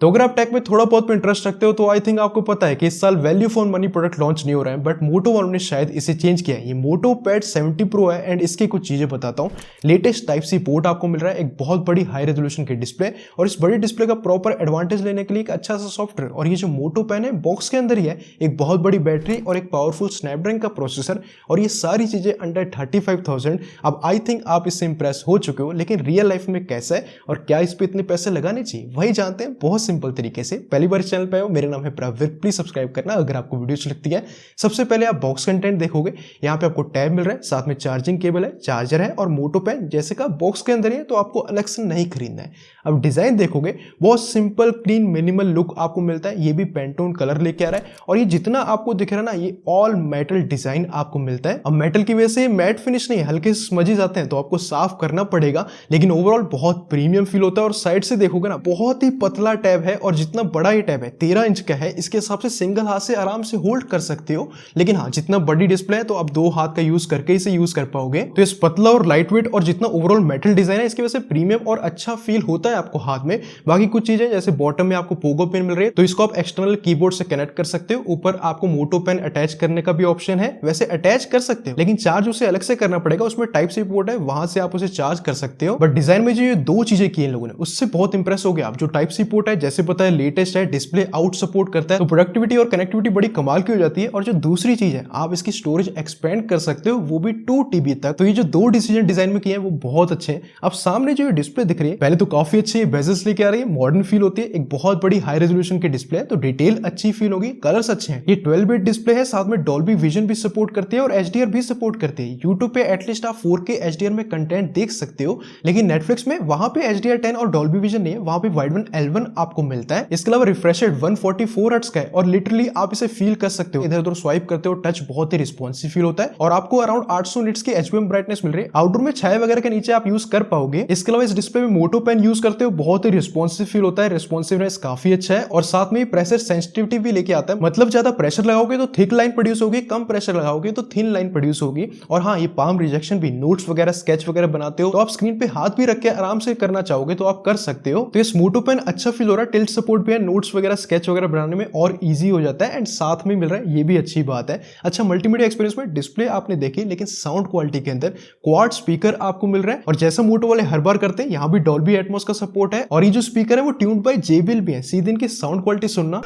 तो अगर आप टेक में थोड़ा बहुत इंटरेस्ट रखते हो तो आई थिंक आपको पता है कि इस साल value for money product launch नहीं हो रहा है, बट मोटो वालों ने शायद इसे चेंज किया है। ये मोटो पैड 70 प्रो है एंड इसकी कुछ चीजें बताता हूँ। लेटेस्ट टाइप सी पोर्ट आपको मिल रहा है, एक बहुत बड़ी हाई रेजोल्यूशन की डिस्प्ले, और इस बड़ी डिस्प्ले का प्रॉपर एडवांटेज लेने के लिए एक अच्छा सा सॉफ्टवेयर। और ये जो मोटो पेन है बॉक्स के अंदर ही है, एक बहुत बड़ी बैटरी और एक पावरफुल स्नैपड्रैगन का प्रोसेसर, और ये सारी चीजें अंडर 35,000। अब आई थिंक आप इससे इंप्रेस हो चुके हो, लेकिन रियल लाइफ में कैसा है और क्या इस पे इतने पैसे लगाने चाहिए वही जानते हैं बहुत सिंपल तरीके से। पहली बार चैनल पे हो, मेरा नाम है प्रवीर, प्लीज सब्सक्राइब करना अगर आपको वीडियो अच्छी लगती है। सबसे पहले आप बॉक्स कंटेंट देखोगे, यहाँ पे आपको टैब मिल रहा है, साथ में चार्जिंग केबल है, चार्जर है और मोटो पेन जैसे का बॉक्स के अंदर ही है, तो आपको अलग से नहीं खरीदना है। अब डिजाइन देखोगे, बहुत सिंपल क्लीन मिनिमल लुक आपको मिलता है। ये भी पेंटोन कलर लेके आ रहा है, और ये जितना आपको दिख रहा है ना, ये ऑल मेटल डिजाइन आपको मिलता है। अब मेटल की वजह से मैट फिनिश नहीं, हल्के स्मजेस आते हैं तो आपको साफ करना पड़ेगा, लेकिन ओवरऑल बहुत प्रीमियम फील होता है। और साइड से देखोगे ना, बहुत ही पतला टैब है, और जितना बड़ा ये टैब है 13 इंच का है, इसके हिसाब से सिंगल हाथ से आराम से होल्ड कर सकते हो। लेकिन हाँ, जितना बड़ी डिस्प्ले है तो आप दो हाथ का यूज करके इसे यूज कर पाओगे। तो इस पतला और लाइट वेट और जितना ओवरऑल मेटल डिजाइन है, इसकी वजह से प्रीमियम और अच्छा फील होता है आपको हाथ में। बाकी कुछ चीजें जैसे बॉटम में आपको पोगो पेन मिल रही है, तो इसको आप एक्सटर्नल कीबोर्ड से कनेक्ट कर सकते हो। ऊपर आपको मोटो पेन अटैच करने का भी ऑप्शन है, वैसे अटैच कर सकते हो लेकिन चार्ज उसे अलग से करना पड़ेगा। उसमें टाइप सी पोर्ट है, वहां से आप उसे चार्ज कर सकते हो। बट डिजाइन में जो ये दो चीजें की इन लोगों ने, उससे बहुत इंप्रेस हो गया आप। जो टाइप सी पोर्ट है, जैसे पता है लेटेस्ट है, डिस्प्ले आउट सपोर्ट करता है, तो प्रोडक्टिविटी और कनेक्टिविटी बड़ी कमाल की हो जाती है। और जो दूसरी चीज है, आप इसकी स्टोरेज एक्सपेंड कर सकते हो, वो भी 2 TB तक। तो ये जो दो डिसीजन डिजाइन में किए हैं वो बहुत अच्छे हैं। अब सामने जो ये डिस्प्ले दिख रही है, पहले तो काफी अच्छी बेजल्स लेके आ रही है, मॉडर्न फील होती है, एक बहुत बड़ी हाई रेजोल्यूशन की डिस्प्ले है, तो डिटेल अच्छी फील होगी, कलर्स अच्छे हैं। ये 12 बिट डिस्प्ले है, साथ में डॉल्बी विजन भी सपोर्ट करती है और HDR भी सपोर्ट करती है। यूट्यूब पे एटलीस्ट आप 4K HDR में कंटेंट देख सकते हो, लेकिन नेटफ्लिक्स में वहां पे HDR10 और डॉल्बी विजन नहीं है, वहां पे वाइड वन L1 आपको मिलता है। इसके अलावा रिफ्रेश रेट 144 हर्ट्ज का है, और लिटरली आप इसे फील कर सकते हो, इधर उधर स्वाइप करते हो, टच बहुत ही रिस्पॉन्सिव फील होता है। और आपको अराउंड 800 निट्स की HBM ब्राइटनेस मिल रही है, आउटडोर में छाया वगैरह के नीचे आप यूज कर पाओगे। इसके अलावा इस डिस्प्ले में मोटो पेन यूज करते हो, बहुत ही रिस्पॉन्सिव फील होता है, रिस्पॉन्सिवनेस काफी अच्छा है। और साथ में प्रेशर सेंसिटिविटी भी लेके आता है, मतलब ज्यादा प्रेशर लगाओगे तो थिक लाइन प्रोड्यूस होगी, कम प्रेशर लगाओगे तो थिन लाइन प्रोड्यूस होगी। और हाँ, ये पाम रिजेक्शन भी, नोट्स वगैरह स्केच वगैरह बनाते हो तो आप स्क्रीन पे हाथ भी रख के आराम से करना चाहोगे तो आप कर सकते हो। तो ये मोटो पेन अच्छा फील हो रहा है, टिल्ट सपोर्ट भी है, नोट्स वगैरह स्केच वगैरह बनाने में और इजी हो जाता है, एंड साथ में मिल रहा है, ये भी अच्छी बात है। अच्छा, मल्टीमीडिया एक्सपीरियंस में डिस्प्ले आपने देखी, लेकिन साउंड क्वालिटी के अंदर क्वाड स्पीकर आपको मिल रहा है, और जैसा मोटो वाले हर बार करते हैं, यहाँ भी डॉल्बी एटमॉस का सपोर्ट है, और ये जो स्पीकर है वो ट्यून्ड बाय JBL भी है। सीधे इनकी साउंड क्वालिटी सुनना।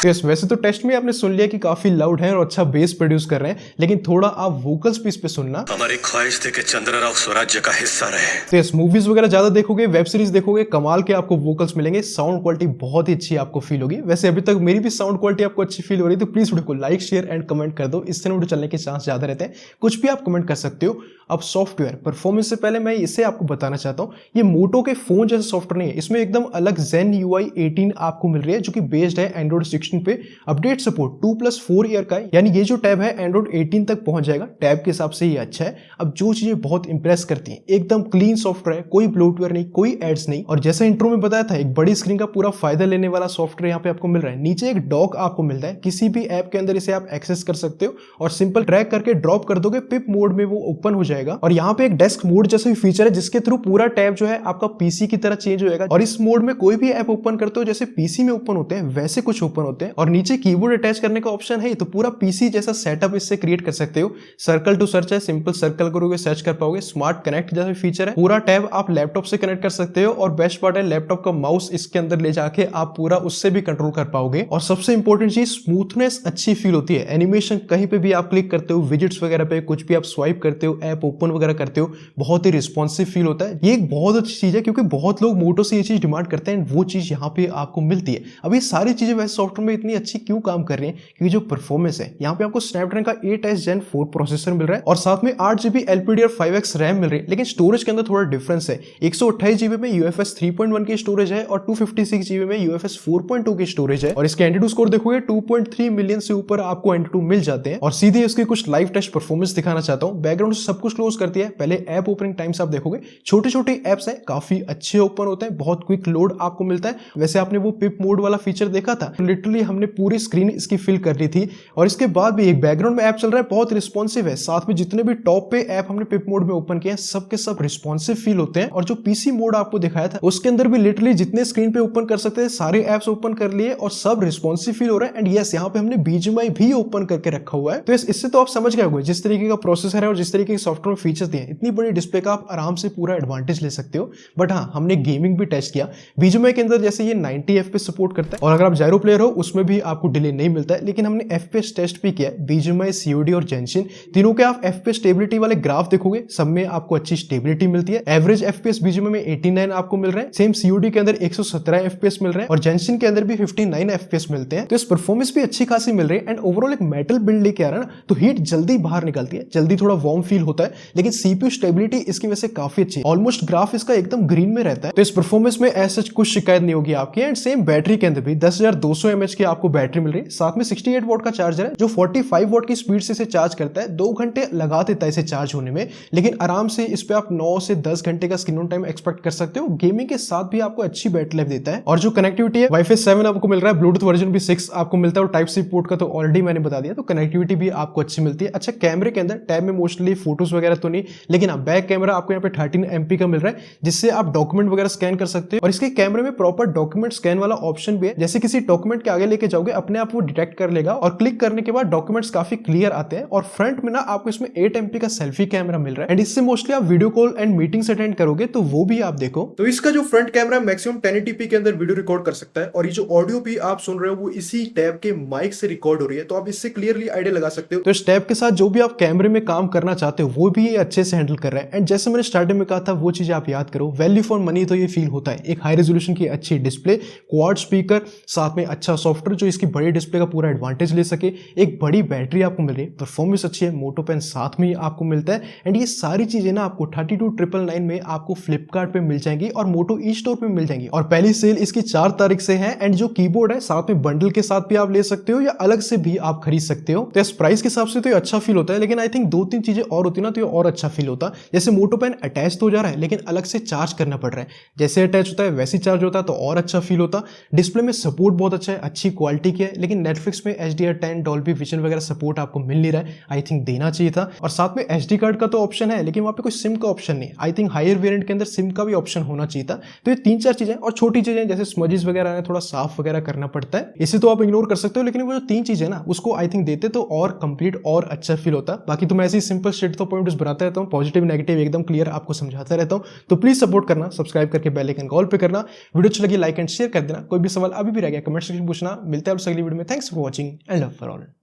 यस, वैसे तो टेस्ट में आपने सुन लिया कि काफी लाउड है और अच्छा बेस प्रोड्यूस कर रहे हैं, लेकिन थोड़ा आप वोकल्स भी इस पे सुनना। हमारी ख्वाहिश थी कि चंद्रराव स्वराज्य का हिस्सा रहे। तो यस, मूवीज वगैरह ज्यादा देखोगे, वेब सीरीज देखोगे, कमाल के आपको वोकल्स मिलेंगे, साउंड क्वालिटी बहुत ही अच्छी आपको फील होगी। वैसे अभी तक मेरी भी साउंड क्वालिटी आपको अच्छी फील हो रही है, तो प्लीज वीडियो को लाइक शेयर एंड कमेंट कर दो, इससे वीडियो चलने के चांस ज्यादा रहते हैं। कुछ भी आप कमेंट कर सकते हो। अब सॉफ्टवेयर परफॉर्मेंस से पहले मैं इसे आपको बताना चाहता हूँ, ये मोटो के फोन जैसे सॉफ्टवेयर नहीं है, इसमें एकदम अलग Zen UI 18 आपको मिल रही है, जो कि बेस्ड है Android 16 पे। अपडेट सपोर्ट 2+4 ईयर का है, यानी ये जो टैब है Android 18 तक पहुंच जाएगा। टैब के हिसाब से ये अच्छा है। अब जो चीजें बहुत इंप्रेस करती हैं, एकदम क्लीन सॉफ्टवेयर है, कोई ब्लोटवेयर नहीं, कोई एड्स नहीं, और जैसे इंट्रो में बताया था, एक बड़ी स्क्रीन का पूरा फायदा लेने वाला सॉफ्टवेयर यहाँ पे आपको मिल रहा है। नीचे एक डॉक आपको मिलता है, किसी भी ऐप के अंदर इसे आप एक्सेस कर सकते हो, और सिंपल ड्रैग करके ड्रॉप कर दोगे, पिप मोड में वो ओपन हो जाएगा। और यहाँ पे एक डेस्क मोड जैसा भी फीचर है, जिसके थ्रू पूरा टैब जो है आपका पीसी की तरह चेंज हो जाएगा। और इस मोड में कोई भी ऐप ओपन करते हो, जैसे पीसी में ओपन होते हैं वैसे कुछ ओपन होते हैं। और नीचे कीबोर्ड अटैच करने का ऑप्शन है, तो पूरा पीसी जैसा सेटअप इससे क्रिएट कर सकते हो। सर्कल टू सर्च है, सिंपल सर्कल करोगे सर्च कर पाओगे। स्मार्ट कनेक्ट जैसा फीचर है, पूरा टैब आप लैपटॉप से कनेक्ट कर सकते हो। और बेस्ट पार्ट है, लैपटॉप का माउस इसके अंदर ले जाके आप पूरा उससे भी कंट्रोल कर पाओगे। और सबसे इंपॉर्टेंट चीज, स्मूथनेस अच्छी फील होती है। एनिमेशन कहीं पे भी आप क्लिक करते हो, विजेट्स वगैरह पे कुछ भी आप स्वाइप करते हो, ऐप ओपन वगैरह करते हो, बहुत ही रिस्पॉन्सिव फील होता है। ये एक बहुत अच्छी चीज है, क्योंकि बहुत लोग मोटो से ये चीज डिमांड करते हैं, वो चीज यहाँ पे आपको मिलती है। अब ये सारी चीजें वैसे सॉफ्टवेयर में इतनी अच्छी क्यों काम कर रही हैं, क्योंकि जो परफॉर्मेंस है, यहाँ पे आपको स्नैपड्रैगन का 8S Gen 4 प्रोसेसर मिल रहा है, और साथ में 8GB LPDDR5X रैम मिल रही है। लेकिन स्टोरेज के अंदर थोड़ा डिफरेंस है, 128GB में UFS 3.1 की स्टोरेज है, और 256GB में UFS 4.2 की स्टोरेज है। और इसके एंटीटू स्कोर देखोगे 2.3 मिलियन से ऊपर आपको एंटीटू मिल जाते हैं। और सीधे इसके कुछ लाइव टेस्ट परफॉर्मेंस दिखाना चाहता हूँ। बैकग्राउंड से सब कुछ क्लोज करती है। पहले ऐप ओपनिंग टाइम्स आप देखोगे, छोटे छोटे ऐप्स हैं, काफी अच्छे ओपन होते हैं, बहुत क्विक लोड आपको मिलता है। वैसे आपने वो पिप मोड वाला फीचर देखा था, लिटरली हमने पूरी स्क्रीन इसकी फिल कर ली थी। और इसके बाद भी एक बैकग्राउंड में ऐप चल रहा है, बहुत रिस्पॉन्सिव है। साथ में जितने भी टॉप पे ऐप हमने पिप मोड में ओपन किए हैं, सबके सब रिस्पॉन्सिव फील होते हैं। और जो पीसी मोड आपको दिखाया था, उसके अंदर भी लिटरली जितने स्क्रीन पे ओपन कर सकते हैं सारे ऐप्स ओपन कर लिए और सब रिस्पॉन्सिव फील हो रहा है। एंड यस, यहाँ पे हमने बीजीएमआई भी ओपन करके रखा हुआ है। तो इससे तो आप समझ गए होंगे जिस तरीके का प्रोसेसर है और जिस तरीके के सॉफ्टवेयर फीचर्स दिए, इतनी बड़ी डिस्प्ले का आप आराम से पूरा एडवांटेज ले सकते हो। बट हाँ, हमने गेमिंग भी टेस्ट किया। बीजीएमआई के अंदर जैसे ये 90 FPS सपोर्ट करता है और अगर आप जायरो प्लेयर हो उसमें भी आपको डिले नहीं मिलता है। लेकिन हमने FPS टेस्ट भी किया, बीजीएमआई, सीओडी और जेनशिन तीनों के आप FPS स्टेबिलिटी वाले ग्राफ देखोगे, सब में आपको अच्छी स्टेबिलिटी मिलती है। एवरेज FPS बीजीएमआई में 89 आपको मिल रहा है, सेम सीओडी के अंदर 117 FPS मिल रहा है और जेनशिन के अंदर भी 59 FPS मिलते हैं। तो इस परफॉर्मेंस भी अच्छी खासी मिल रही है। एंड ओवरऑल एक मेटल बिल्ड लेके आ रहा है ना, तो हीट जल्दी बाहर निकलती है, जल्दी थोड़ा वार्म फील होता है। लेकिन सीपीयू स्टेबिलिटी इसकी वजह से काफी अच्छी है, ऑलमोस्ट ग्राफ इसका एकदम ग्रीन में रहता है। तो इस परफॉर्मेंस में ऐसा कुछ शिकायत नहीं होगी आपकी। एंड सेम बैटरी के अंदर भी 10200 mAh की आपको बैटरी मिल रही है, साथ में 68 वॉट का चार्जर है जो 45 वॉट की स्पीड से इसे चार्ज करता है। 2 घंटे लगा देता है इसे चार्ज होने में, लेकिन आराम से इस पे आप 9 से 10 घंटे का स्क्रीन ऑन टाइम एक्सपेक्ट कर सकते हो। गेमिंग के साथ भी आपको अच्छी बैटरी लाइफ देता है। और जो कनेक्टिविटी है, वाईफाई 7 आपको मिल रहा है, ब्लूटूथ वर्जन भी 6 आपको मिलता है और टाइप सी पोर्ट का तो ऑलरेडी मैंने बता दिया। तो कनेक्टिविटी भी आपको अच्छी मिलती है। अच्छा, कैमरे के अंदर टैब में मोस्टली फोटोज वगैरह तो नहीं, लेकिन बैक कैमरा आपको यहाँ पे 13 MP का मिल रहा है, जिससे आप डॉक्यूमेंट वगैरह स्कैन कर सकते हो। और इसके कैमरे में प्रॉपर डॉक्यूमेंट स्कैन वाला ऑप्शन भी है, जैसे किसी डॉक्यूमेंट के आगे लेके जाओगे अपने आप वो डिटेक्ट कर लेगा और क्लिक करने के बाद डॉक्यूमेंट्स काफी क्लियर आते हैं। और फ्रंट में ना आपको इसमें 8 MP का सेल्फी कैमरा मिल रहा है। एंड इससे मोस्टली आप video call and meetings attend करोगे तो वो भी आप देखो। तो इसका जो फ्रंट कैमरा मैक्सिमम 1080p के अंदर वीडियो रिकॉर्ड कर सकता है। और ये जो ऑडियो भी आप सुन रहे हो वो इसी टैब के माइक से रिकॉर्ड हो रही है, तो आप इससे क्लियरली आइडिया लगा सकते हो। तो इस टैब के साथ जो भी आप कैमरे में काम करना चाहते हो वो भी ये अच्छे से हैंडल कर रहा है। एंड जैसे मैंने स्टार्टिंग में कहा था वो चीज आप याद करो, वैल्यू फॉर मनी तो ये फील होता है। एक हाई रेजोल्यूशन की अच्छी डिस्प्ले, क्वाड स्पीकर, साथ में अच्छा सॉफ्टवेयर जो इसकी बड़ी डिस्प्ले का पूरा एडवांटेज ले सके, एक बड़ी बैटरी आपको मिल रही है, परफॉर्मेंस अच्छी है, मोटो पेन साथ में आपको मिलता है। एंड ये सारी चीजें ना आपको 32,999 में आपको फ्लिपकार्ट पे मिल जाएंगी और मोटो ई स्टोर पे मिल जाएंगी। और पहली सेल इसकी 4 तारीख से है। एंड जो कीबोर्ड है साथ में बंडल के साथ भी आप ले सकते हो या अलग से भी आप खरीद सकते हो। तो इस प्राइस के हिसाब से तो ये अच्छा फील होता है, लेकिन आई थिंक 2-3 चीजें और होती ना तो ये और अच्छा फील होता। जैसे मोटो पेन अटैच तो हो जा रहा है लेकिन अलग से चार्ज करना पड़ रहा है, जैसे अटैच होता है वैसे चार्ज होता है तो और अच्छा फील होता। डिस्प्ले में सपोर्ट बहुत अच्छा है, अच्छी क्वालिटी की है, लेकिन नेटफ्लिक्स में HDR10 डॉल्बी विजन वगैरह सपोर्ट आपको मिल नहीं रहा है, आई थिंक देना चाहिए था। और साथ में SD कार्ड का तो ऑप्शन है लेकिन वहां पे कोई सिम का ऑप्शन नहीं। आई थिंक हायर वेरिएंट के अंदर सिम का भी ऑप्शन होना चाहिए था। तो ये 3-4 चीजें और छोटी चीजें जैसे स्मजेस वगैरह है, थोड़ा साफ वगैरह करना पड़ता है, इसे तो आप इग्नोर कर सकते हो। लेकिन वो जो 3 चीजें ना उसको आई थिंक देते तो और कंप्लीट और अच्छा फील होता। बाकी तो मैं ऐसे ही सिंपल स्ट्रेट तो पॉइंट्स बनाता रहता हूँ, पॉजिटिव नेगेटिव एकदम क्लियर आपको समझाता रहता हूँ। तो प्लीज सपोर्ट करना, सब्सक्राइब करके बेल आइकन कॉल पे करना, वीडियो अच्छी लगी लाइक एंड शेयर कर देना। कोई भी सवाल अभी भी रह गया कमेंट सेक्शन पूछना। मिलते हैं आपसे अगली वीडियो में। Thanks for watching and love for all.